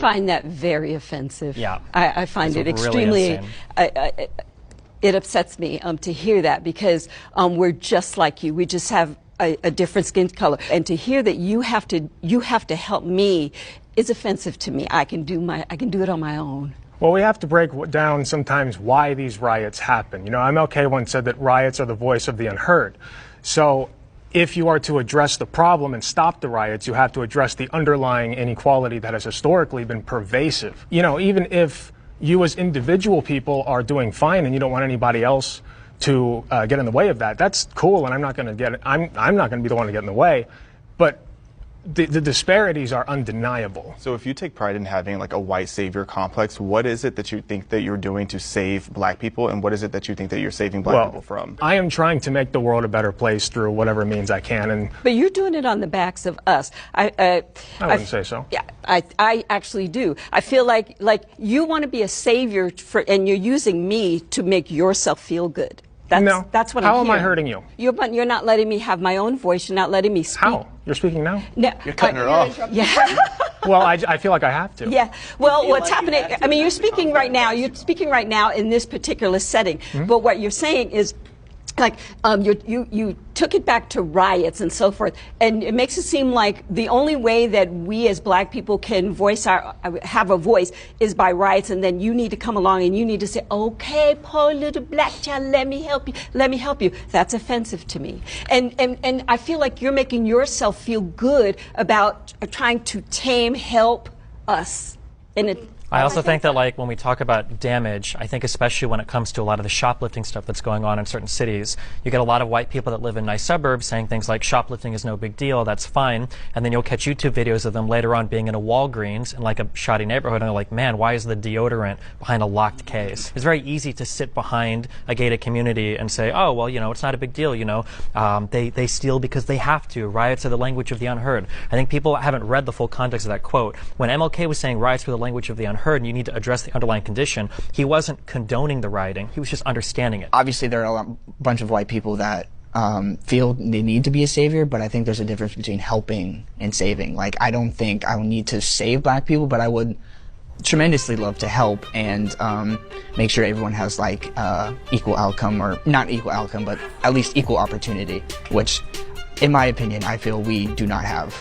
find that very offensive. Yeah. I find it It's extremely, really it upsets me to hear that, because we're just like you. We just have a different skin color. And to hear that you have to help me is offensive to me. I can do it on my own. Well, we have to break down sometimes why these riots happen. You know, MLK once said that riots are the voice of the unheard. So if you are to address the problem and stop the riots, you have to address the underlying inequality that has historically been pervasive. You know, even if you as individual people are doing fine and you don't want anybody else to get in the way of that, that's cool, and I'm not going to be the one to get in the way. But the disparities are undeniable. So if you take pride in having like a white savior complex, what is it that you think that you're doing to save black people, and what is it that you think that you're saving black people from? I am trying to make the world a better place through whatever means I can. But you're doing it on the backs of us. I wouldn't say so. Yeah, I actually do. I feel like you want to be a savior and you're using me to make yourself feel good. That's what I'm How hearing. am I hurting you? You're not letting me have my own voice. You're not letting me speak. How? You're speaking now? No, You're cutting her off. Yeah. Well, I feel like I have to. Yeah. Well, what's happening? I mean, you're speaking right now. You're speaking right now in this particular setting. Mm-hmm. But what you're saying is, like, you took it back to riots and so forth, and it makes it seem like the only way that we as black people can have a voice is by riots, and then you need to come along and you need to say, okay, poor little black child, let me help you. That's offensive to me, and I feel like you're making yourself feel good about trying to help us, and it. I also think that, like, when we talk about damage, I think especially when it comes to a lot of the shoplifting stuff that's going on in certain cities, you get a lot of white people that live in nice suburbs saying things like shoplifting is no big deal, that's fine, and then you'll catch YouTube videos of them later on being in a Walgreens in like a shoddy neighborhood, and they're like, man, why is the deodorant behind a locked case? It's very easy to sit behind a gated community and say, oh, well, you know, it's not a big deal, you know, they steal because they have to. Riots are the language of the unheard. I think people haven't read the full context of that quote. When MLK was saying riots were the language of the unheard, and you need to address the underlying condition, he wasn't condoning the rioting, he was just understanding it. Obviously there are a bunch of white people that feel they need to be a savior, but I think there's a difference between helping and saving. Like, I don't think I will need to save black people, but I would tremendously love to help and make sure everyone has like equal outcome, or not equal outcome, but at least equal opportunity, which in my opinion I feel we do not have